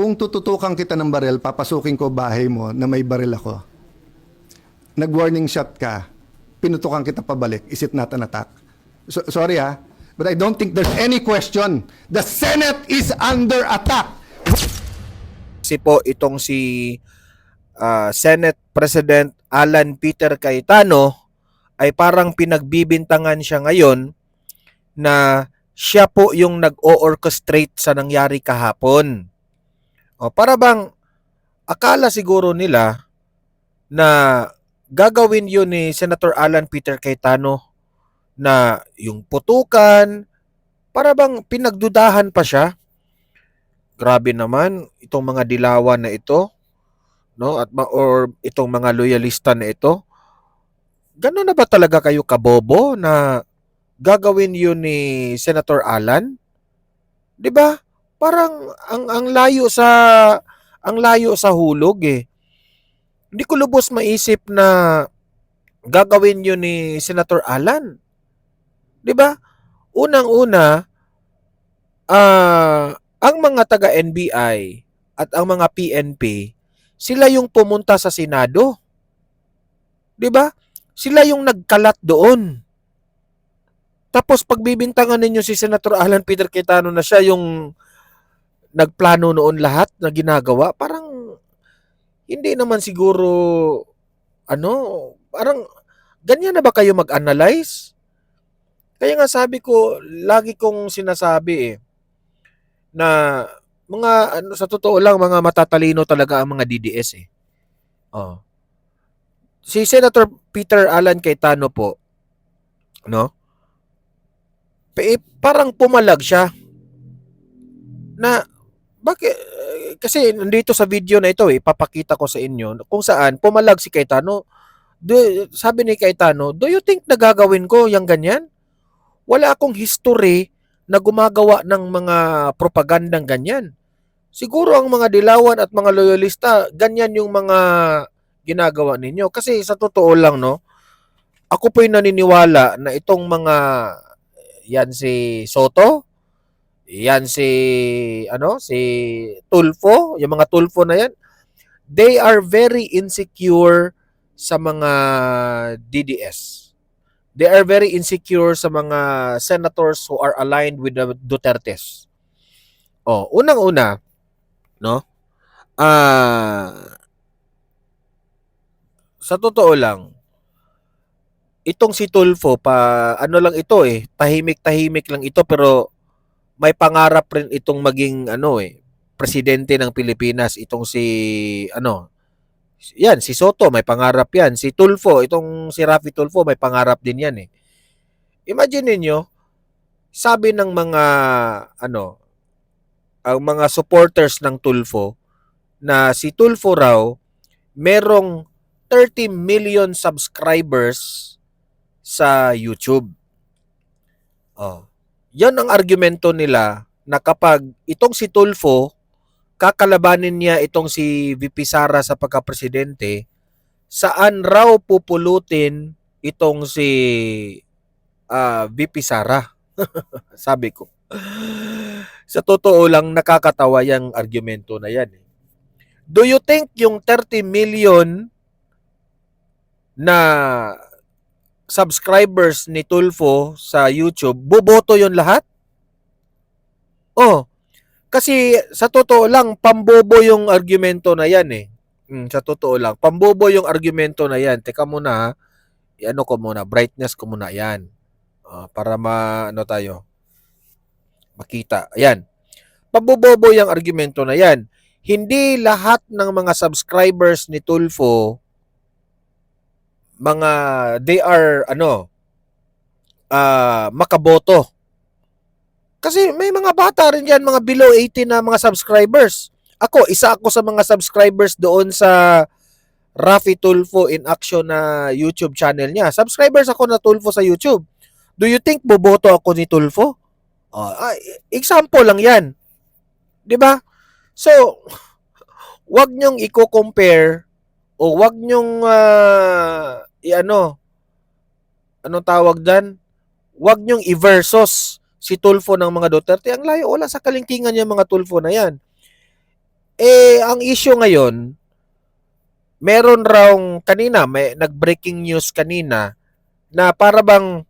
Kung tututukan kita ng baril, papasukin ko bahay mo na may baril ako. Nag-warning shot ka, pinutukan kita pabalik. Is it not an attack? Sorry but I don't think there's any question. The Senate is under attack. Kasi po itong si Senate President Alan Peter Cayetano ay parang pinagbibintangan siya ngayon na siya po yung nag-o-orchestrate sa nangyari kahapon. O, para bang akala siguro nila na gagawin yun ni Senator Alan Peter Cayetano na yung putukan, para bang pinagdudahan pa siya. Grabe naman itong mga dilawan na ito, no? Or itong mga loyalista na ito. Gano'n na ba talaga kayo kabobo na gagawin yun ni Senator Alan? 'Di ba? Parang ang layo sa hulog eh. Hindi ko lubos maisip na gagawin yun ni Senator Alan. 'Di ba? Unang-una, ang mga taga-NBI at ang mga PNP, sila yung pumunta sa Senado. 'Di ba? Sila yung nagkalat doon. Tapos pagbibintangan ninyo si Senator Alan Peter Cayetano na siya yung nagplano noon lahat na ginagawa, parang hindi naman siguro parang ganyan na ba kayo mag-analyze? Kaya nga sabi ko, lagi kong sinasabi na sa totoo lang, mga matatalino talaga ang mga DDS eh. Oh. Si Senator Peter Alan Cayetano po, no? Parang pumalag siya na bakit, kasi nandito sa video na ito papakita ko sa inyo kung saan pumalag si Cayetano. Sabi ni Cayetano, do you think nagagawin ko yung ganyan? Wala akong history na gumagawa ng mga propagandang ganyan. Siguro ang mga dilawan at mga loyalista, ganyan yung mga ginagawa ninyo. Kasi sa totoo lang, no, ako po'y naniniwala na itong mga, yan si Soto, yan si Tulfo, yung mga Tulfo na yan, they are very insecure sa mga DDS. They are very insecure sa mga senators who are aligned with the Dutertes. Unang-una, no? Sa totoo lang, itong si Tulfo lang ito tahimik-tahimik lang ito, pero may pangarap rin itong maging presidente ng Pilipinas. Itong yan, si Soto, may pangarap yan. Si Tulfo, itong si Raffy Tulfo, may pangarap din yan eh. Imagine niyo, sabi ng mga ang mga supporters ng Tulfo na si Tulfo raw merong 30 million subscribers sa YouTube. Yan ang argumento nila na kapag itong si Tulfo kakalabanin niya itong si VP Sara sa pagka-presidente, saan raw pupulutin itong si VP Sara? Sabi ko. Sa totoo lang, nakakatawa yung argumento na yan. Do you think yung 30 million na subscribers ni Tulfo sa YouTube, boboto yon lahat? Kasi sa totoo lang, pambobo yung argumento na yan eh. Sa totoo lang, pambobo yung argumento na yan. Teka muna, brightness ko muna yan. Para makita. Ayan. Pambobo yung argumento na yan. Hindi lahat ng mga subscribers ni Tulfo, they are, makaboto. Kasi may mga bata rin yan, mga below 18 na mga subscribers. Isa ako sa mga subscribers doon sa Raffy Tulfo in Action na YouTube channel niya. Subscribers ako na Tulfo sa YouTube. Do you think boboto ako ni Tulfo? Example lang yan. 'Di ba? So, wag niyong i-compare o wag niyong anong tawag diyan? Wag niyong i-versus si Tulfo ng mga Duterte. Ang layo, wala sa kalingkingan yung mga Tulfo na yan. Ang issue ngayon, meron raw kanina, may nag-breaking news kanina na para bang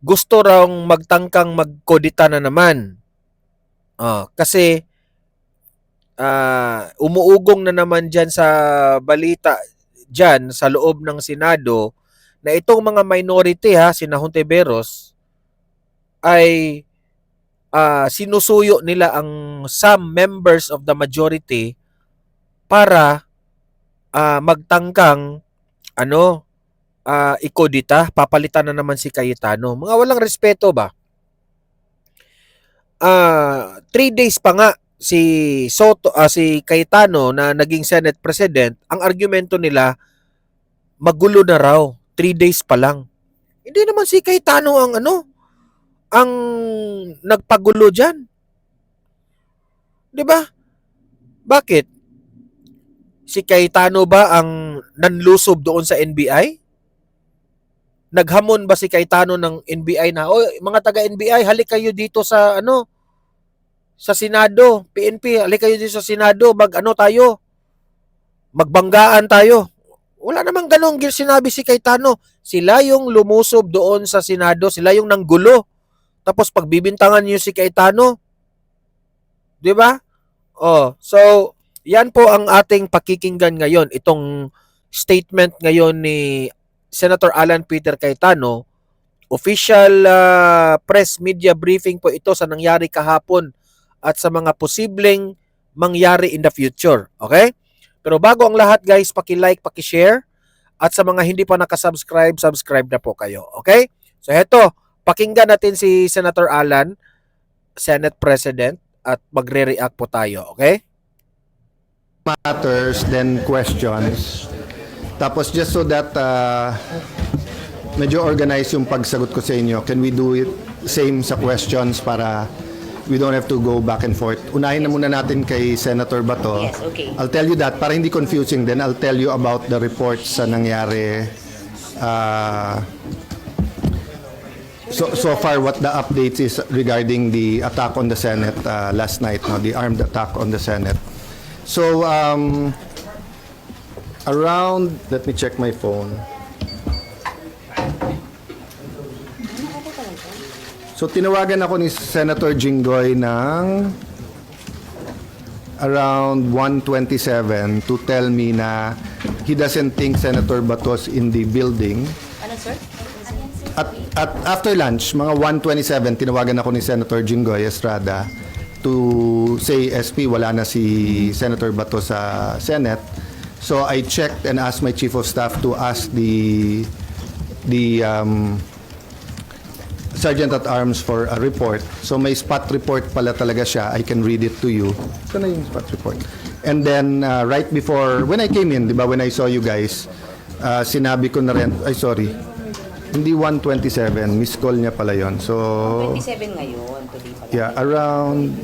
gusto raw magtangkang magkodita na naman. Kasi umuugong na naman dyan sa balita dyan sa loob ng Senado na itong mga minority sina Hontiveros ay sinusuyo nila ang some members of the majority para magtangkang ikodita, papalitan na naman si Cayetano. Mga walang respeto ba? 3 days pa nga si si Cayetano na naging Senate President, ang argumento nila magulo na raw 3 days pa lang. Hindi naman si Cayetano ang nagpagulo diyan. 'Di ba? Bakit? Si Cayetano ba ang nanlusob doon sa NBI? Naghamon ba si Cayetano ng NBI na, "Oy, mga taga-NBI, halik kayo dito sa sa Senado, PNP, halik kayo dito sa Senado, tayo, magbanggaan tayo." Wala namang ganong sinabi si Cayetano. Sila yung lumusob doon sa Senado, sila yung nanggulo. Tapos pagbibintangan niyo si Cayetano. 'Di ba? So yan po ang ating pakikinggan ngayon, itong statement ngayon ni Senator Alan Peter Cayetano. Official press media briefing po ito sa nangyari kahapon at sa mga posibleng mangyari in the future. Okay? Pero bago ang lahat guys, paki-like, paki-share, at sa mga hindi pa nakasubscribe, subscribe na po kayo. Okay? So heto, pakinggan natin si Senator Alan, Senate President, at magre-react po tayo. Okay? Matters, then questions. Tapos just so that medyo organize yung pagsagot ko sa inyo, can we do it same sa questions para we don't have to go back and forth? Unahin na muna natin kay Senator Bato. Yes, okay. I'll tell you that para hindi confusing, then I'll tell you about the reports sa nangyari so far, what the updates is regarding the attack on the Senate last night, the armed attack on the Senate. So around, let me check my phone. So tinawagan ako ni Senator Jinggoy ng around 1:27 to tell me na he doesn't think Senator Batos in the building. Ano, sir? At after lunch, mga 1:27, tinawagan ako ni Senator Jinggoy Estrada to say, SP, wala na si Senator Batos sa Senate. So I checked and asked my chief of staff to ask the Sergeant at Arms for a report. So may spot report pala talaga siya. I can read it to you. Ito na yung spot report. And then right before, when I came in, di ba, when I saw you guys, sinabi ko na rin, ay sorry, hindi 1:27, miss call niya pala yon. So 27 ngayon, today pala. yeah, around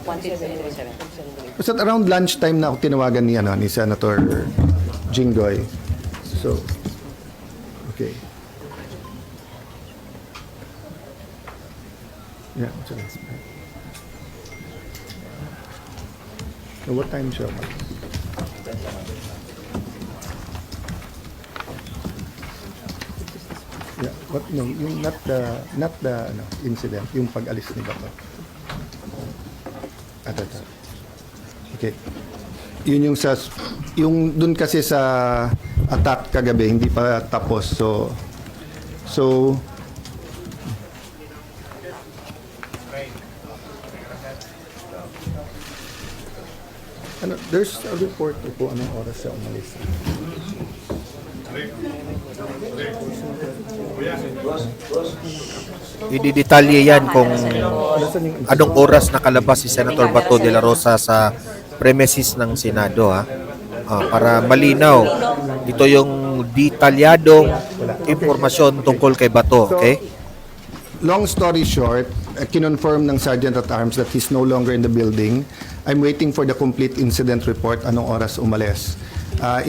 1:27. basta around lunchtime na ako tinawagan ni Senator Jinggoy. So okay. Yeah, so that's right. So what time siya? Yeah, what no, yung not the incident, yung pag-alis ni Bato. Ito. Okay. Yun yung dun kasi sa attack kagabi hindi pa tapos. So there's a report po anong oras siya umalis. Ididetalye yan kung anong oras nakalabas si Senator Bato de la Rosa sa premises ng Senado para malinaw. Ito yung detalyadong impormasyon tungkol kay Bato, okay? Long story short, kinonfirm ng Sergeant at Arms that he's no longer in the building. I'm waiting for the complete incident report, anong oras umalis.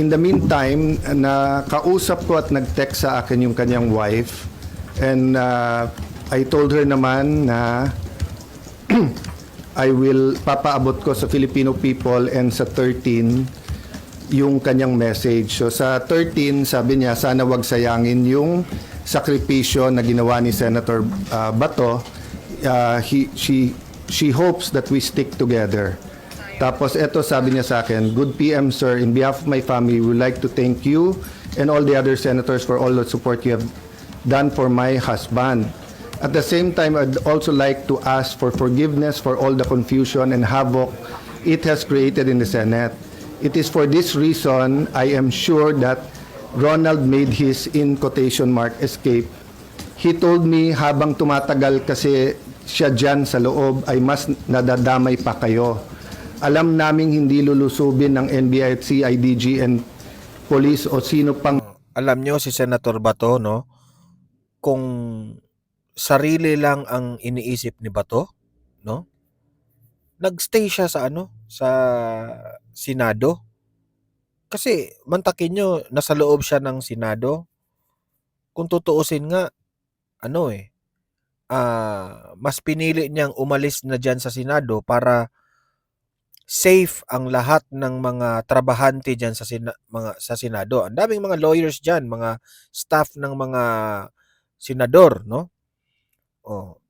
In the meantime, nakausap ko at nag-text sa akin yung kanyang wife, and I told her naman na I will papaabot ko sa Filipino people and sa 13 yung kanyang message. So sa 13, sabi niya, sana wag sayangin yung sakripisyo na ginawa ni Senator Bato. She hopes that we stick together. Tapos eto sabi niya sa akin, "Good PM sir, in behalf of my family, we would like to thank you and all the other senators for all the support you have done for my husband. At the same time, I'd also like to ask for forgiveness for all the confusion and havoc it has created in the Senate. It is for this reason I am sure that Ronald made his, in quotation mark, escape. He told me habang tumatagal kasi siya dyan sa loob ay mas nadadamay pa kayo. Alam naming hindi lulusubin ng NBI at CIDG and police o sino pang Alam nyo si Senator Bato, no? Kung sarili lang ang iniisip ni Bato, no? Nagstay siya sa sa Senado. Kasi mantakin nyo, nasa loob siya ng Senado. Kung tutuusin nga, mas pinili niyang umalis na dyan sa Senado para safe ang lahat ng mga trabahante dyan sa Senado. Ang daming mga lawyers dyan, mga staff ng mga senador, no?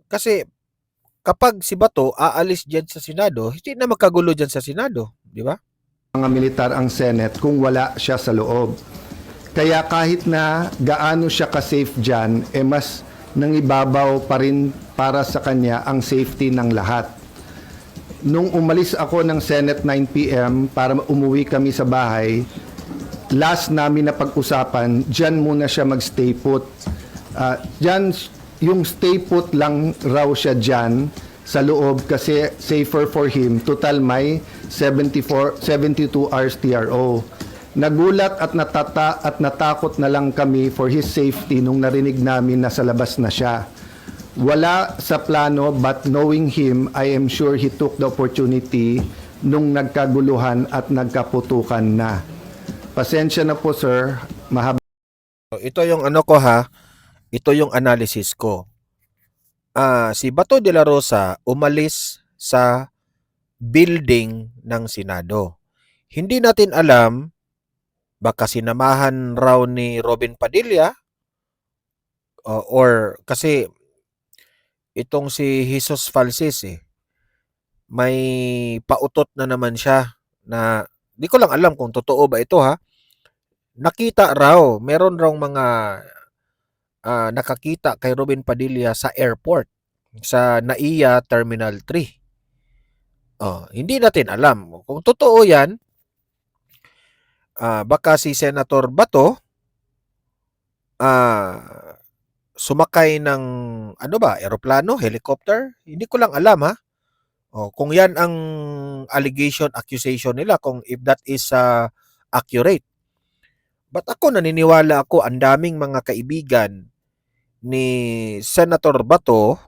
Kasi kapag si Bato aalis dyan sa Senado, hindi na magkagulo dyan sa Senado, di ba? mga militar ang Senate kung wala siya sa loob. Kaya kahit na gaano siya ka-safe dyan, mas nangibabaw pa rin para sa kanya ang safety ng lahat. Nung umalis ako ng Senate 9 p.m. para umuwi kami sa bahay, last namin na pag-usapan, dyan muna siya mag-stay put. Dyan, yung stay put lang raw siya dyan sa loob kasi safer for him. Total may 72 hours TRO. Nagulat at natakot na lang kami for his safety nung narinig namin na sa labas na siya. Wala sa plano but knowing him, I am sure he took the opportunity nung nagkaguluhan at nagkaputukan na. Pasensya na po sir, mahaba. Ito yung ko ha, ito yung analysis ko. Si Bato de la Rosa umalis sa building ng Senado. Hindi natin alam, baka sinamahan raw ni Robin Padilla or kasi itong si Jesus Falsis may pautot na naman siya na di ko lang alam kung totoo ba ito ha. Nakita raw, meron raw mga nakakita kay Robin Padilla sa airport sa NAIA Terminal 3. Hindi natin alam. Kung totoo yan, baka si Senator Bato sumakay ng eroplano, helicopter. Hindi ko lang alam ha. Kung yan ang allegation, accusation nila, kung if that is accurate. But ako naniniwala ako, ang daming mga kaibigan ni Senator Bato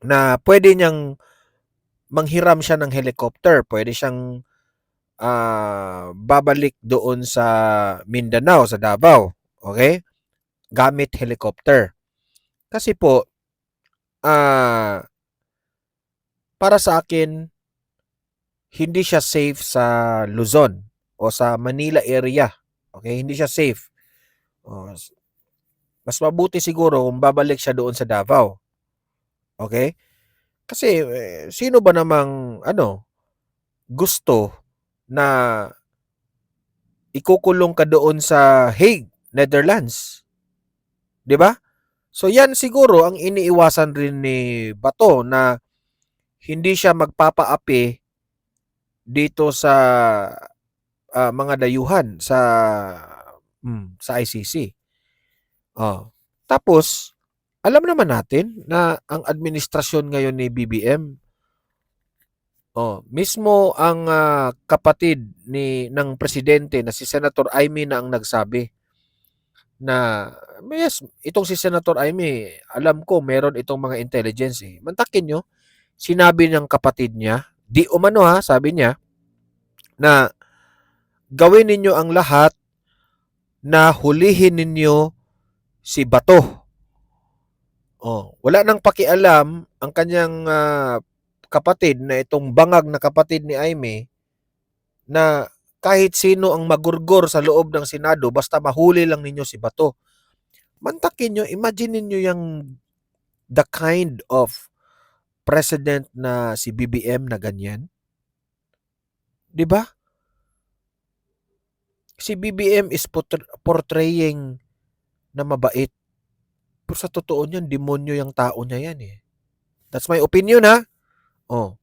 na pwede niyang manghiram siya ng helicopter. Pwede siyang babalik doon sa Mindanao, sa Davao. Okay? Gamit helicopter. Kasi po, para sa akin, hindi siya safe sa Luzon o sa Manila area. Okay? Hindi siya safe. Mas mabuti siguro kung babalik siya doon sa Davao. Okay? Kasi sino ba namang gusto na ikukulong ka doon sa Hague, Netherlands? 'Di ba? So yan siguro ang iniiwasan rin ni Bato na hindi siya magpapaapi dito sa mga dayuhan sa ICC. Tapos alam naman natin na ang administrasyon ngayon ni BBM, mismo ang kapatid ng presidente na si Senator Amy na ang nagsabi na yes, itong si Senator Amy, alam ko meron itong mga intelligence Mantakin nyo, sinabi ng kapatid niya, di umano sabi niya, na gawin ninyo ang lahat na hulihin ninyo si Bato. Wala nang pakialam ang kanyang kapatid na itong bangag na kapatid ni Aimee na kahit sino ang magurgor sa loob ng Senado basta mahuli lang ninyo si Bato. Mantakin nyo, imagine niyo yung the kind of president na si BBM na ganyan. 'Di ba? Si BBM is portraying na mabait. Pero sa totoo niyan, demonyo yung tao niya yan eh. That's my opinion ha. Oh.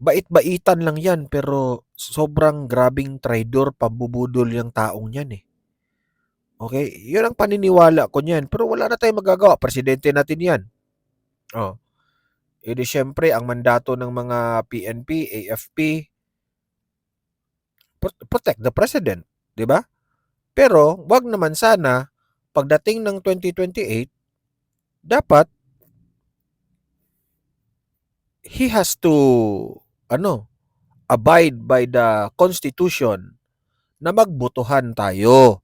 Bait-baitan lang yan pero sobrang grabing traidor, pambubudol yung taong yan eh. Okay? Yun ang paniniwala ko niyan. Pero wala na tayong magagawa. Presidente natin yan. Oh. E di syempre, ang mandato ng mga PNP, AFP, protect the president. Diba? Pero, wag naman sana, pagdating ng 2028, dapat, he has to, abide by the Constitution na magbotohan tayo.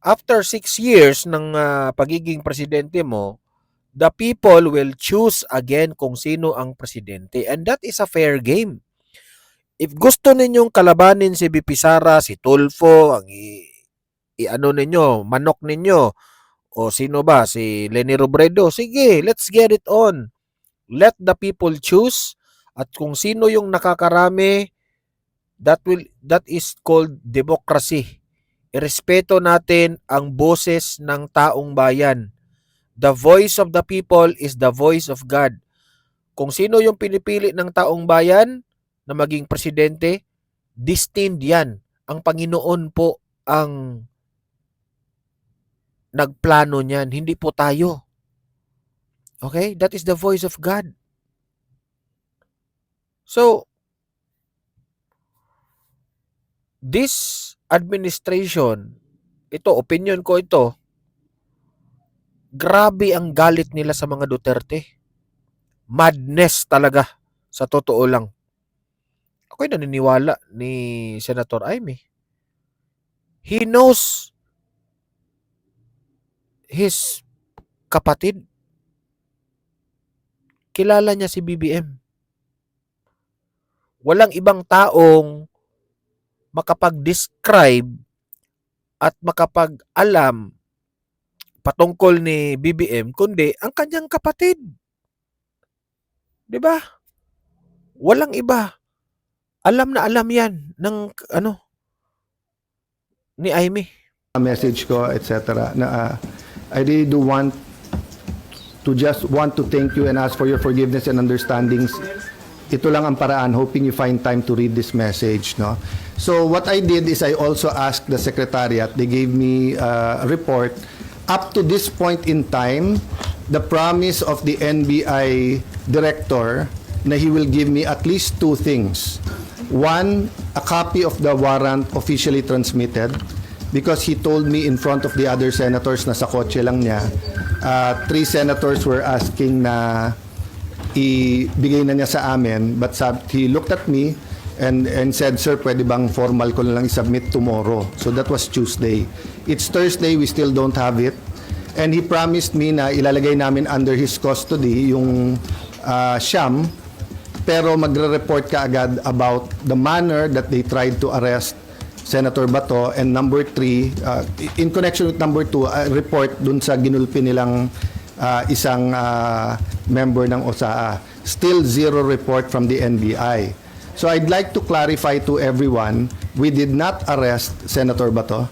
After 6 years ng pagiging presidente mo, the people will choose again kung sino ang presidente. And that is a fair game. If gusto ninyong kalabanin si BP Sara, si Tulfo, ang ninyo, manok ninyo, o sino ba, si Leni Robredo, sige, let's get it on. Let the people choose. At kung sino yung nakakarami, that is called democracy. Irespeto natin ang boses ng taong bayan. The voice of the people is the voice of God. Kung sino yung pinipili ng taong bayan na maging presidente, destined yan. Ang Panginoon po ang nagplano niyan, hindi po tayo. Okay? That is the voice of God. So, this administration, ito, opinion ko ito, grabe ang galit nila sa mga Duterte. Madness talaga, sa totoo lang. Ako'y naniniwala ni Senator Aimee. He knows his kapatid. Kilala niya si BBM. Walang ibang taong makapag-describe at makapag-alam patungkol ni BBM kundi ang kanyang kapatid. 'Di ba? Walang iba. Alam na alam 'yan ng ni Aimee. Message ko, etc. Na I really do want to thank you and ask for your forgiveness and understandings. Ito lang ang paraan, hoping you find time to read this message, no? So what I did is I also asked the secretariat. They gave me a report. Up to this point in time, the promise of the NBI director na he will give me at least 2 things. One, a copy of the warrant officially transmitted, because he told me in front of the other senators na sa kotse lang niya, 3 senators were asking na ibigay na niya sa amin, but he looked at me and said, "Sir, pwede bang formal ko na lang i-submit tomorrow?" So that was Tuesday. It's Thursday, we still don't have it. And he promised me na ilalagay namin under his custody yung Siyam, pero magre-report ka agad about the manner that they tried to arrest Senator Bato. And number 3, in connection with number 2, a report dun sa ginulpi nilang isang member ng OSAA. Still 0 report from the NBI. So I'd like to clarify to everyone, we did not arrest Senator Bato.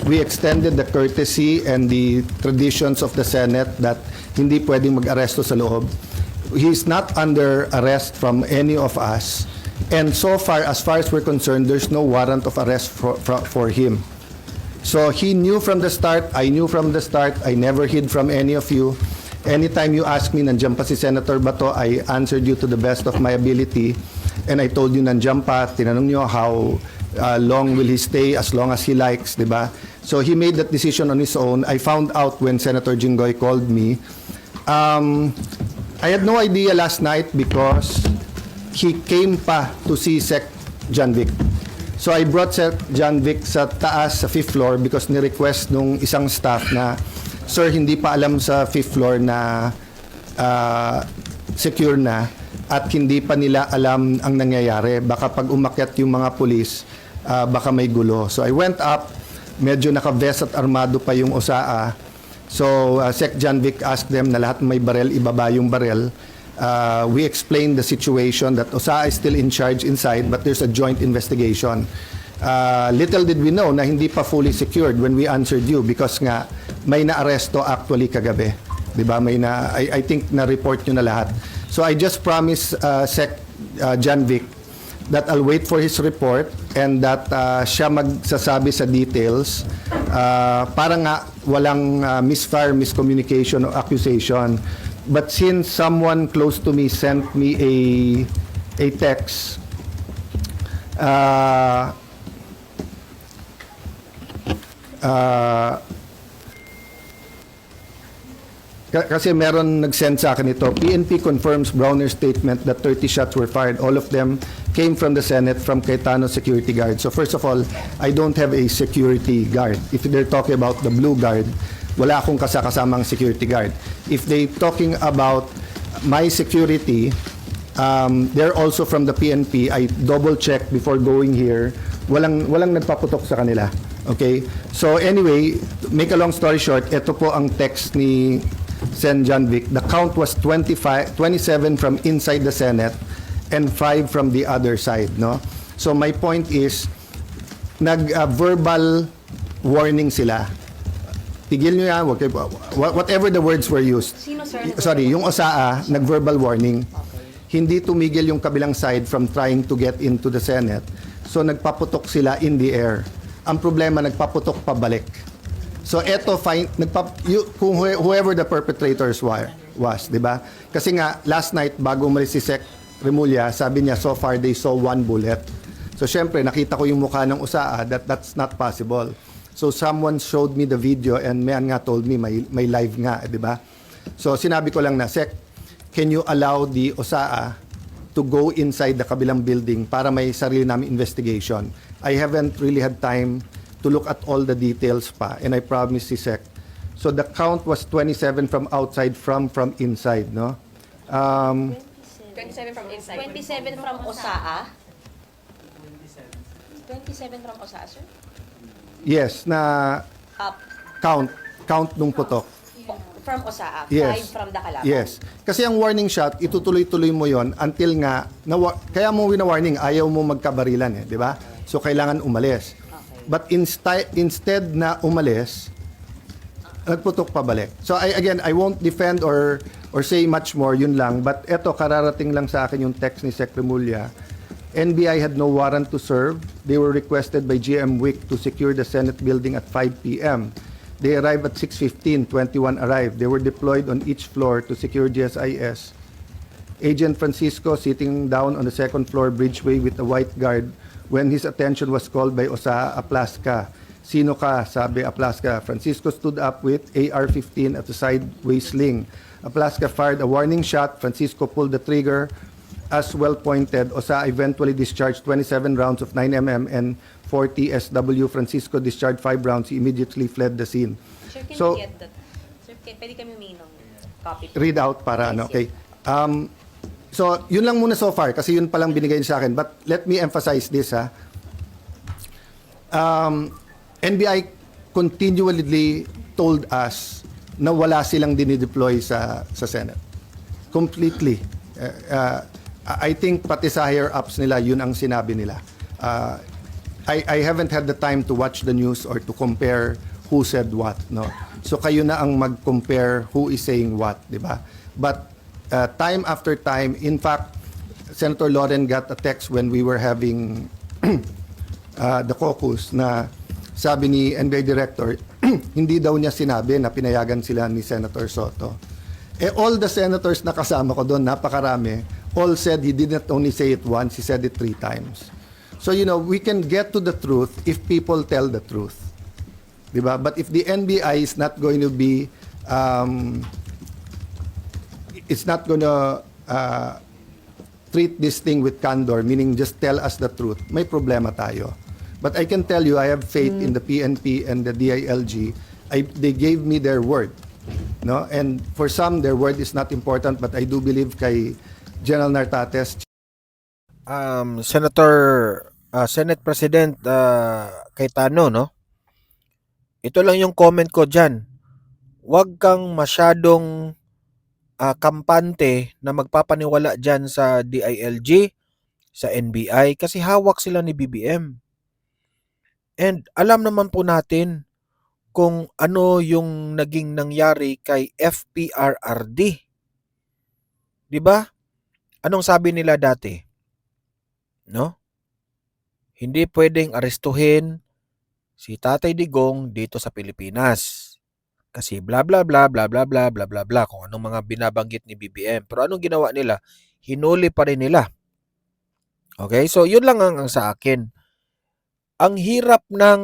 We extended the courtesy and the traditions of the Senate that hindi pwedeng mag-aresto sa loob. He's not under arrest from any of us. And so far as we're concerned, there's no warrant of arrest for him. So he knew from the start, I knew from the start, I never hid from any of you. Anytime you ask me, nandiyan pa si Senator Bato, I answered you to the best of my ability. And I told you, nandiyan pa, tinanong nyo how long will he stay, as long as he likes, di ba? So he made that decision on his own. I found out when Senator Jinggoy called me. I had no idea last night because he came pa to see Sec John Vic. So I brought Sec John Vic sa taas, sa 5th floor, because ni-request nung isang staff na, "Sir, hindi pa alam sa 5th floor na secure na at hindi pa nila alam ang nangyayari. Baka pag umakyat yung mga pulis, baka may gulo. So I went up, medyo naka-vest at armado pa yung OSAA. So Sec John Vic asked them na lahat may barel, ibaba yung barel. We explained the situation that OSAA is still in charge inside but there's a joint investigation. Little did we know na hindi pa fully secured when we answered you because nga may na-aresto actually kagabi. 'Di ba? I think na-report nyo na lahat. So I just promised Sec John Vic that I'll wait for his report and that siya magsasabi sa details para nga walang misfire, miscommunication or accusation. But since someone close to me sent me a text kasi meron nag-send sa akin ito. PNP confirms Browner's statement that 30 shots were fired. All of them came from the Senate from Cayetano security guard. So first of all, I don't have a security guard. If they're talking about the blue guard, wala akong kasamang security guard. If they talking about my security, they're also from the PNP. I double check before going here. Walang nagpaputok sa kanila. Okay? So anyway, make a long story short, ito po ang text ni Sen John Vic. The count was 27 from inside the Senate and 5 from the other side, no? So my point is verbal warning sila. Tigil nyo yan, whatever the words were used. Sino, sir? Sorry, yung OSAA nag-verbal warning. Hindi tumigil yung kabilang side from trying to get into the Senate. So nagpaputok sila in the air. Ang problema, nagpaputok pabalik. So eto, kung whoever the perpetrators was, di ba? Kasi nga, last night, bago umalis si Sec Remulla, sabi niya, so far they saw 1 bullet. So syempre, nakita ko yung mukha ng USAA, that's not possible. So someone showed me the video and man nga told me may live nga, di ba? So sinabi ko lang na, Sec, can you allow the OSAA to go inside the kabilang building para may sarili namin investigation? I haven't really had time to look at all the details pa, and I promised si Sec. So the count was 27 from outside, from inside, no? 27 from inside. 27 from OSAA? 27 from OSAA, sir? Yes, na Up. count nung putok. From OSAA. Yes. 5 from the kalaban. Yes. Kasi ang warning shot, itutuloy-tuloy mo yon until nga, kaya mo wina-warning, ayaw mo magkabarilan, di ba? So kailangan umalis. But instead na umalis, nagputok pabalik. So I won't defend or say much more, yun lang. But eto, kararating lang sa akin yung text ni Sec Remulla. NBI had no warrant to serve. They were requested by GM Wick to secure the Senate building at 5 p.m. They arrived at 6:15, 21 arrived. They were deployed on each floor to secure GSIS. Agent Francisco sitting down on the second floor bridgeway with a white guard when his attention was called by OSAA Aplaska. Sino ka? Sabi Aplaska. Francisco stood up with AR-15 at the sideways sling. Aplaska fired a warning shot. Francisco pulled the trigger. As well pointed, OSAA eventually discharged 27 rounds of 9mm and 40 SW. Francisco discharged 5 rounds. He immediately fled the scene. Sir, can So, we get that? Sir, pwede kami humingi ng copy. read out para ano, okay? So, yun lang muna so far kasi yun palang binigay niya sa akin. But let me emphasize this, ha. NBI continually told us na wala silang dinideploy sa Senate. Completely. I think pati sa higher-ups nila, yun ang sinabi nila. I haven't had the time to watch the news or to compare who said what, no? So kayo na ang mag-compare who is saying what, di ba? But time after time, in fact, Senator Loren got a text when we were having the caucus na sabi ni NBI Director, hindi daw niya sinabi na pinayagan sila ni Senator Soto. All the senators na kasama ko doon, napakarami, all said he did not only say it once, he said it 3 times. So, we can get to the truth if people tell the truth. Diba? But if the NBI is not going to be it's not going to treat this thing with candor, meaning just tell us the truth, may problema tayo. But I can tell you, I have faith in the PNP and the DILG. They gave me their word No? And for some, their word is not important, but I do believe kay General Nartates, Senate President Cayetano, no? Ito lang yung comment ko dyan. Huwag kang masyadong kampante na magpapaniwala dyan sa DILG, sa NBI, kasi hawak sila ni BBM. And alam naman po natin kung ano yung naging nangyari kay FPRRD. 'Di ba? Anong sabi nila dati? No? Hindi pwedeng arestuhin si Tatay Digong dito sa Pilipinas. Kasi bla bla bla bla bla bla bla bla bla kung anong mga binabanggit ni BBM. Pero anong ginawa nila? Hinuli pa rin nila. Okay? So, yun lang ang sa akin. Ang hirap ng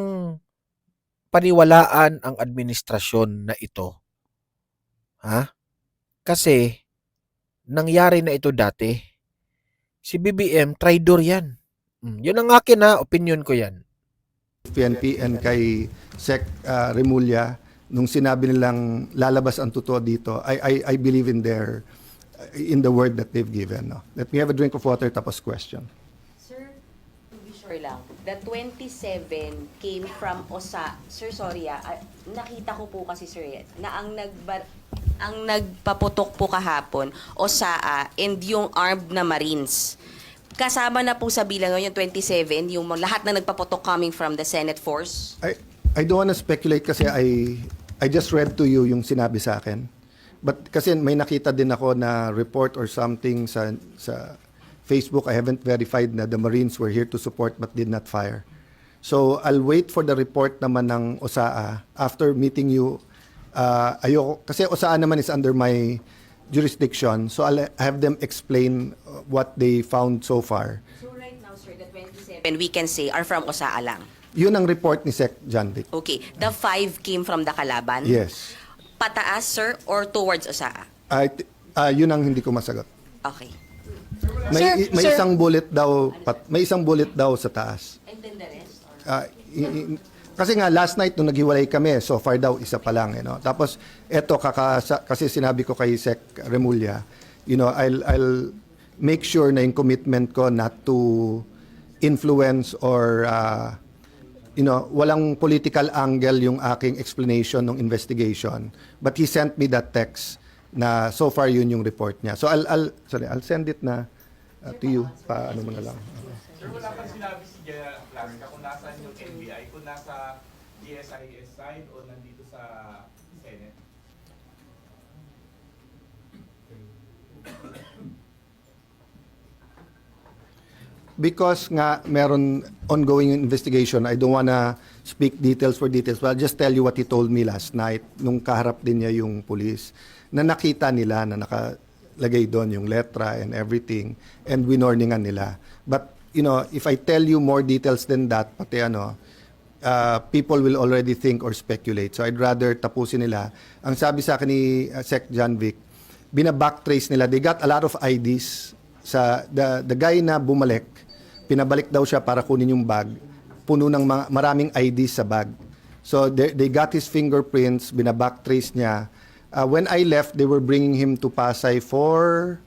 paniwalaan ang administrasyon na ito. Ha? Kasi, nangyari na ito dati. Si BBM, traidor yan. Yun ang akin opinion ko yan. PNP and kay Sec Remulla, nung sinabi nilang lalabas ang totoo dito, I believe in the word that they've given. No? Let me have a drink of water tapos question. Sir, to be sure lang, the 27 came from Sir, sorry nakita ko po kasi sir, na ang nagpaputok po kahapon, OSAA and yung armed na Marines. Kasama na po sa bilang yung 27, yung lahat na nagpaputok coming from the Senate force? I don't want to speculate kasi I just read to you yung sinabi sa akin. But kasi may nakita din ako na report or something sa Facebook. I haven't verified na the Marines were here to support but did not fire. So I'll wait for the report naman ng OSAA after meeting you. Ayoko kasi OSAA naman is under my jurisdiction, so I'll have them explain what they found so far. So right now, sir, the 27 we can say are from OSAA lang? Yun ang report ni Sec. John Vic. Okay. The 5 came from the Kalaban? Yes. Pataas, sir, or towards OSAA? Yun ang hindi ko masagot. Okay. May Sir. isang bullet daw, may isang bullet daw sa taas. And then the rest? Or? Kasi nga last night nung naghiwalay kami, so far daw isa pa lang, Tapos eto kasi sinabi ko kay Sec Remulla, I'll make sure na yung commitment ko not to influence or walang political angle yung aking explanation ng investigation. But he sent me that text na so far yun yung report niya. So I'll send it na to you paano mo na lang. Sir, wala pang sinabi si General Blanca kung nasaan yung NBI, kung nasa GSIS side o nandito sa Senate. Because nga meron ongoing investigation, I don't wanna speak details for details, but I'll just tell you what he told me last night nung kaharap din niya yung police, na nakita nila na nakalagay doon yung letra and everything, and winorningan nila. But, if I tell you more details than that, pati people will already think or speculate. So I'd rather tapusin nila. Ang sabi sa akin ni Sec. John Vic, bina-backtrace nila. They got a lot of IDs. The guy na bumalik, pinabalik daw siya para kunin yung bag. Puno ng maraming IDs sa bag. So they got his fingerprints, bina-backtrace niya. When I left, they were bringing him to Pasay for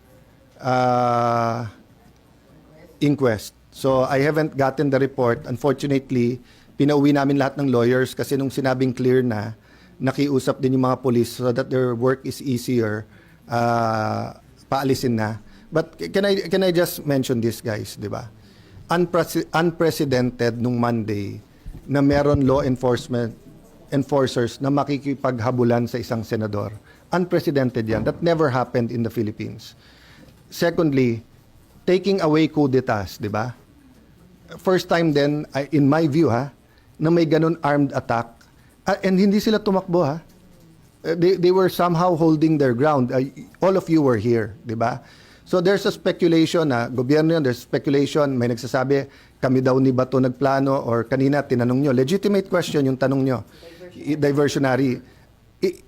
inquest. So I haven't gotten the report. Unfortunately, pinauwi namin lahat ng lawyers kasi nung sinabing clear na, nakiusap din yung mga police so that their work is easier, paalisin na. But can I just mention this, guys, di ba? Unprecedented nung Monday na meron law enforcers na makikipaghabulan sa isang senador. Unprecedented yan. That never happened in the Philippines. Secondly, taking away coup d'etats, di ba? First time then, in my view, na may ganun armed attack. And hindi sila tumakbo, They were somehow holding their ground. All of you were here, di ba? So there's a speculation na gobyerno yun, there's speculation, may nagsasabi, kami daw ni Bato nagplano, or kanina tinanong nyo. Legitimate question yung tanong nyo. Diversionary.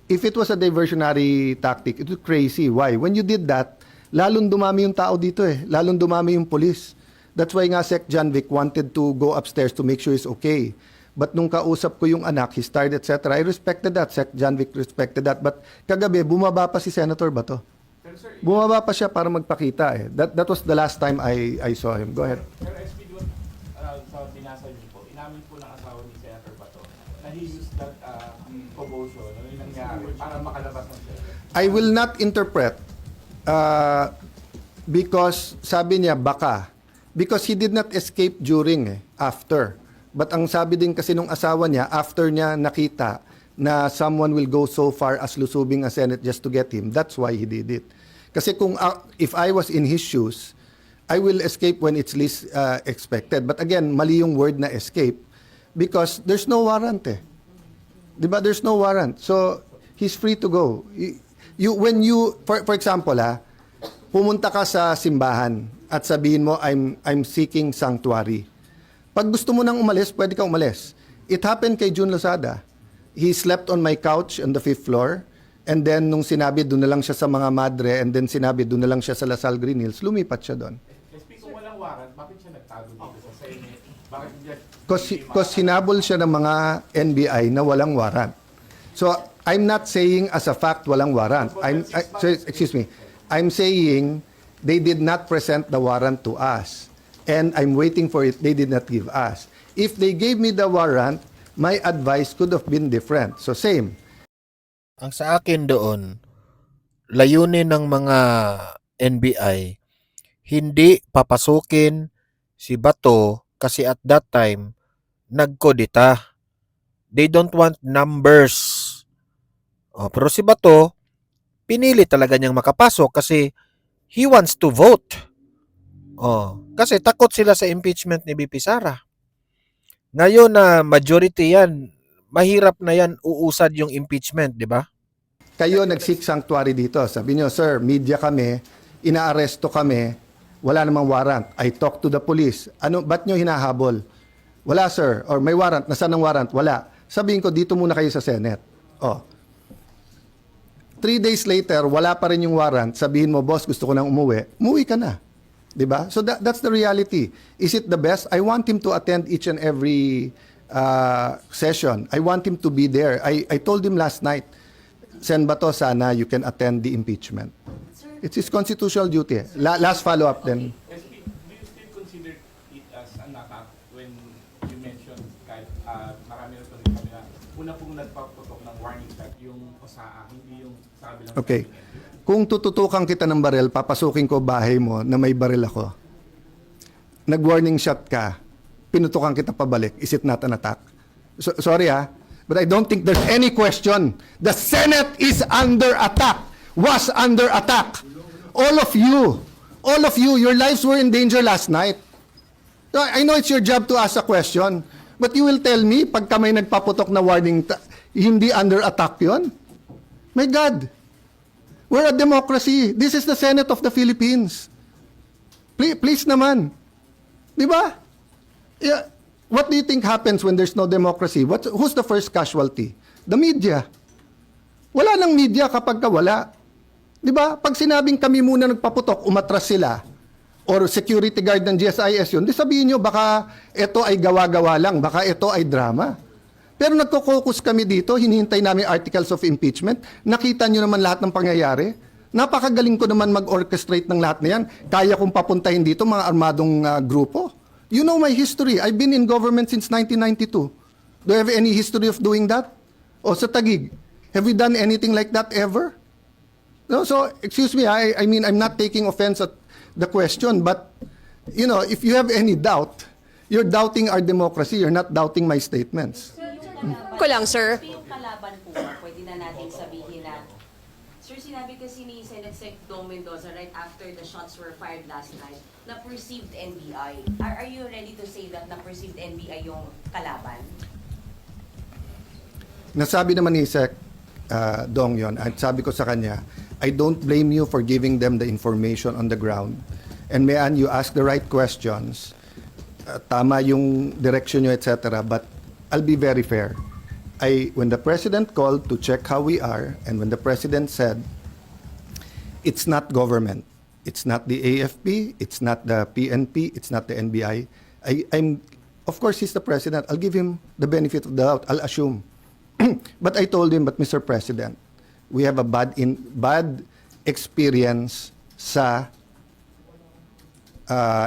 If it was a diversionary tactic, it was crazy. Why? When you did that, lalong dumami yung tao dito Lalong dumami yung police. That's why nga Sec. John Vic wanted to go upstairs to make sure it's okay. But nung kausap ko yung anak, his tired, etc., I respected that. Sec John Vic respected that. But kagabi, bumaba pa si Senator Bato. Pero sir, Bumaba pa siya para magpakita eh. That was the last time I saw him. Go ahead. pero SP, di ba, sa binasa niyo po, inamin po ng asawa ni Senator Bato na he used that commotion, ano yung nangyari, para makalabas ng Senate. I will not interpret because sabi niya baka. Because he did not escape during after. But ang sabi din kasi nung asawa niya, after niya nakita na someone will go so far as lusubing a Senate just to get him, that's why he did it. Kasi kung if I was in his shoes, I will escape when it's least expected. But again, mali yung word na escape because there's no warrant eh. Di ba? There's no warrant. So, he's free to go. When you, for example pumunta ka sa simbahan at sabihin mo, I'm seeking sanctuary. Pag gusto mo nang umalis, pwede kang umalis. It happened kay June Lozada. He slept on my couch on the 5th floor. And then, nung sinabi, doon na lang siya sa mga madre. And then, sinabi, doon na lang siya sa Lasal Green Hills. Lumipat siya doon. SP, kung walang warrant, bakit siya nagtago dito sa Senate? Bakit niya... Because hinabol siya ng mga NBI na walang warrant. So, I'm not saying as a fact walang warrant. Excuse me. I'm saying they did not present the warrant to us. And I'm waiting for it. They did not give us. If they gave me the warrant, my advice could have been different. So, same. Ang sa akin doon, layunin ng mga NBI, hindi papasukin si Bato kasi at that time, nagkodita. They don't want numbers. Pero si Bato, pinili talaga niyang makapasok kasi he wants to vote. Kasi takot sila sa impeachment ni BP Sara. Ngayon na majority yan, mahirap na yan uusad yung impeachment, di ba? Kayo nag-seek sanctuary dito. Sabi niyo, sir, media kami, inaaresto kami, wala namang warrant. I talked to the police. Ba't niyo hinahabol? Wala, sir. Or may warrant. Nasaan ang warrant? Wala. Sabihin ko, dito muna kayo sa Senate. 3 days later, wala pa rin yung warrant. Sabihin mo, boss, gusto ko nang umuwi. Umuwi ka na. Diba? So that's the reality. Is it the best? I want him to attend each and every session. I want him to be there. I told him last night, Sen Bato, sana you can attend the impeachment. It's his constitutional duty. Last follow-up then. SP, do you still consider it as an attack when you mentioned kahit marami na rin kami na una pong nagpaputok ng warning shot yung OSAA, hindi yung sabi lang. Okay. Kung tututukan kita ng baril, papasukin ko bahay mo na may baril ako. Nag-warning shot ka, pinutukan kita pabalik. Is it not an attack? Sorry but I don't think there's any question. The Senate is under attack. Was under attack. All of you, your lives were in danger last night. I know it's your job to ask a question, but you will tell me, pagka may nagpaputok na warning, hindi under attack yon? My God. We're a democracy. This is the Senate of the Philippines. Please naman. Di ba? Yeah. What do you think happens when there's no democracy? Who's the first casualty? The media. Wala nang media kapag wala. Di ba? Pag sinabing kami muna nagpaputok, umatras sila, or security guard ng GSIS yun, di sabihin nyo, baka ito ay gawa-gawa lang, baka ito ay drama. Pero nagko-focus kami dito, hinihintay namin articles of impeachment. Nakita nyo naman lahat ng pangyayari. Napakagaling ko naman mag-orchestrate ng lahat na yan. Kaya kong papuntahin dito mga armadong grupo. You know my history. I've been in government since 1992. Do you have any history of doing that? O sa Taguig, have we done anything like that ever? No, so, excuse me, I mean, I'm not taking offense at the question, but, you know, if you have any doubt, you're doubting our democracy, you're not doubting my statements. Ko lang, sir. Yung kalaban po, pwede na natin sabihin na, sir, sinabi kasi ni Senate Sec Dong Mendoza right after the shots were fired last night, na perceived NBI. Are you ready to say that na perceived NBI yung kalaban? Nasabi naman ni Sec Dong yon, at sabi ko sa kanya, I don't blame you for giving them the information on the ground. And Mayan, you ask the right questions. Tama yung direction nyo, etc. But I'll be very fair. When the President called to check how we are, and when the President said, it's not government, it's not the AFP, it's not the PNP, it's not the NBI, Of course, he's the president. I'll give him the benefit of the doubt. I'll assume. But I told him, but Mr. President, we have a bad experience sa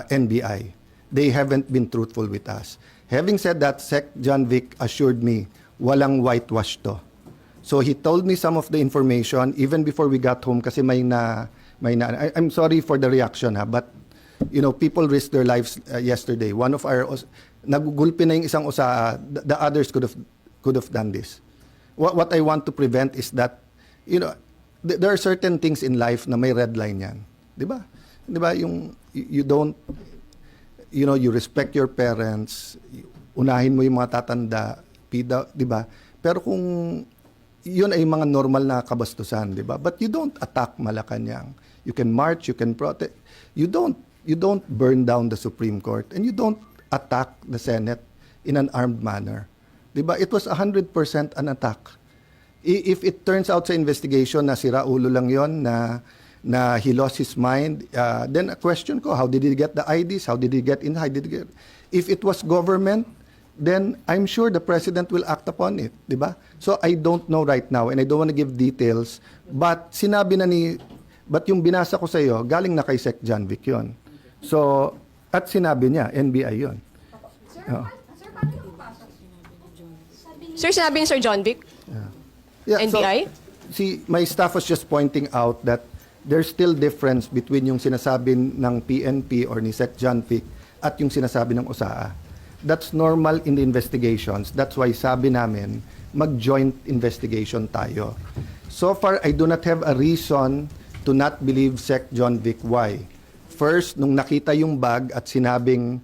NBI. They haven't been truthful with us. Having said that, Sec John Vic assured me, walang whitewash to. So he told me some of the information even before we got home kasi I'm sorry for the reaction but you know, people risked their lives yesterday. One of our nagugulpi na yung isang usa, the others could have done this. What I want to prevent is that, you know, there are certain things in life na may red line yan. 'Di ba? 'Di ba yung you don't, you know, you respect your parents, unahin mo yung mga tatanda, pida, 'di ba? Pero kung yun ay mga normal na kabastusan, 'di ba? But you don't attack Malacanang. You can march, you can protest. You don't burn down the Supreme Court and you don't attack the Senate in an armed manner. 'Di ba? It was 100% an attack. If it turns out sa investigation na sira ulo lang 'yon, na he lost his mind, then a question ko, how did he get the IDs? How did he get in? How did he get? If it was government, then I'm sure the president will act upon it, 'di ba? So I don't know right now and I don't want to give details, but yung binasa ko sa iyo, galing na kay Sec John Vic 'yon. So at sinabi niya, NBI 'yon. Oh. Sir, sinabi ni Sir John Vic? Yeah, NBI? So, my staff was just pointing out that there's still difference between yung sinasabi ng PNP or ni Sec John Vic at yung sinasabi ng USAA. That's normal in the investigations. That's why sabi namin, mag-joint investigation tayo. So far, I do not have a reason to not believe Sec John Vic. Why? First, nung nakita yung bag at sinabing,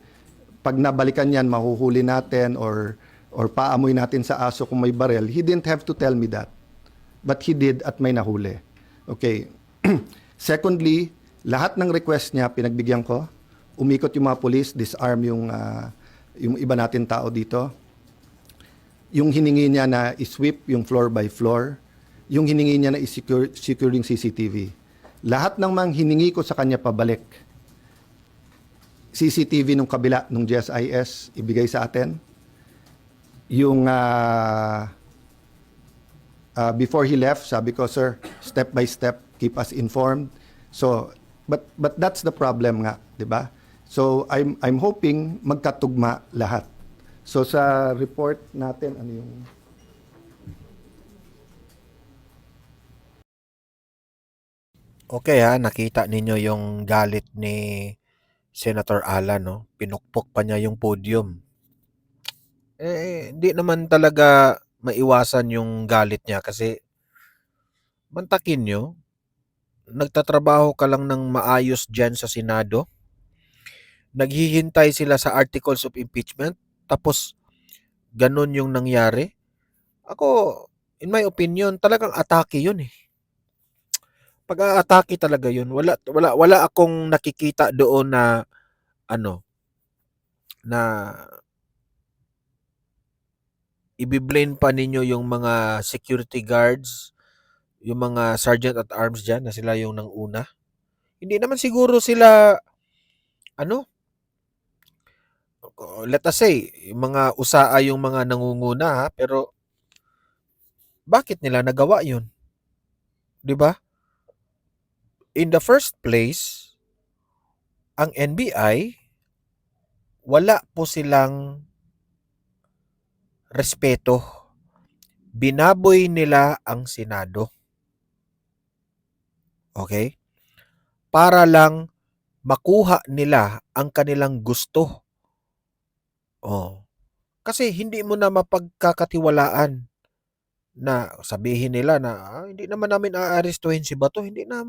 pag nabalikan yan, mahuhuli natin or paamoy natin sa aso kung may barel, he didn't have to tell me that. But he did at may nahuli. Okay. Secondly, lahat ng request niya, pinagbigyan ko. Umikot yung mga police, disarm yung iba natin tao dito. Yung hiningi niya na i-sweep yung floor by floor. Yung hiningi niya na i-secure yung CCTV. Lahat ng mga hiningi ko sa kanya pabalik. CCTV nung kabila, nung GSIS, ibigay sa atin. Yung before he left, sabi ko, sir, step by step, keep us informed. So, but that's the problem nga, 'di ba? So, I'm hoping magkatugma lahat. So sa report natin, ano yung Okay nakita ninyo yung galit ni Senator Alan, no? Pinukpok pa niya yung podium. Hindi naman talaga maiwasan yung galit niya kasi mantakin nyo, nagtatrabaho ka lang ng maayos dyan sa Senado, naghihintay sila sa articles of impeachment, tapos ganun yung nangyari. Ako, in my opinion, talagang atake yun eh. Pag-aatake talaga yun. Wala akong nakikita doon na na ibiblame pa ninyo yung mga security guards, yung mga sergeant at arms dyan na sila yung nanguna. Hindi naman siguro sila, let us say, yung mga usaa yung mga nangunguna pero bakit nila nagawa yun? 'Di ba? In the first place, ang NBI, wala po silang respeto. Binaboy nila ang Senado. Okay? Para lang makuha nila ang kanilang gusto. Kasi hindi mo na mapagkakatiwalaan na sabihin nila na hindi naman namin aarestuhin si Bato, hindi na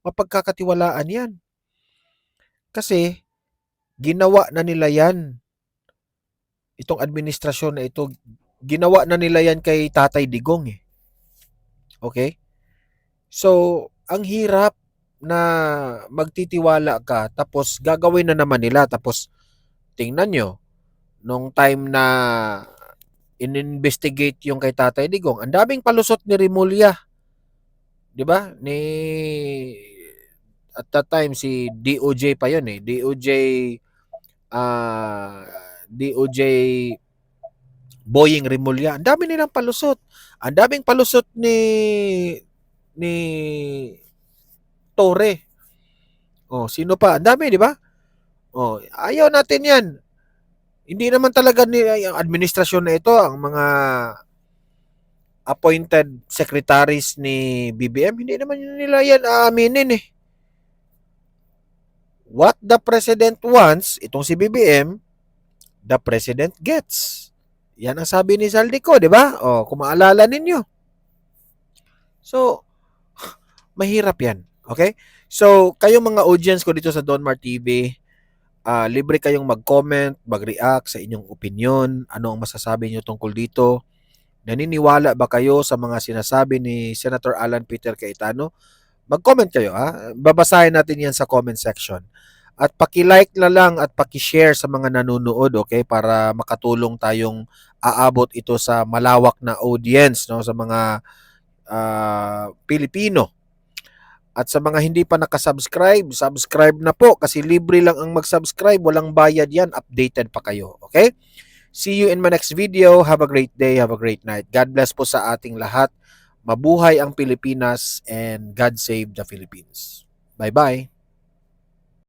mapagkakatiwalaan yan. Kasi ginawa na nila yan. Itong administrasyon na ito, ginawa na nila yan kay Tatay Digong eh. Okay? So, ang hirap na magtitiwala ka tapos gagawin na naman nila tapos tingnan nyo, nung time na in-investigate yung kay Tatay Digong, ang daming palusot ni Rimulya. 'Di ba? At that time si DOJ pa 'yon eh. DOJ DOJ Boying Rimulya. Ang dami nilang palusot. Ang daming palusot ni Torre. Oh, sino pa? Ang dami, di ba? Oh, ayaw natin 'yan. Hindi naman talaga ni ang administrasyon na ito, ang mga appointed secretaries ni BBM, hindi naman nila yan aaminin eh. What the president wants, itong si BBM, the president gets. Yan ang sabi ni Saldico, di ba? O, kung maalala ninyo. So, mahirap yan. Okay? So, kayong mga audience ko dito sa Donmar TV, libre kayong mag-comment, mag-react sa inyong opinion, ano ang masasabi nyo tungkol dito. Naniniwala ba kayo sa mga sinasabi ni Senator Alan Peter Cayetano? Mag-comment kayo, ha? Babasahin natin yan sa comment section. At paki-like na lang at paki-share sa mga nanonood, okay? Para makatulong tayong aabot ito sa malawak na audience, no? Sa mga Pilipino. At sa mga hindi pa nakasubscribe, subscribe na po kasi libre lang ang mag-subscribe. Walang bayad yan. Updated pa kayo. Okay? See you in my next video. Have a great day. Have a great night. God bless po sa ating lahat. Mabuhay ang Pilipinas and God save the Philippines. Bye-bye.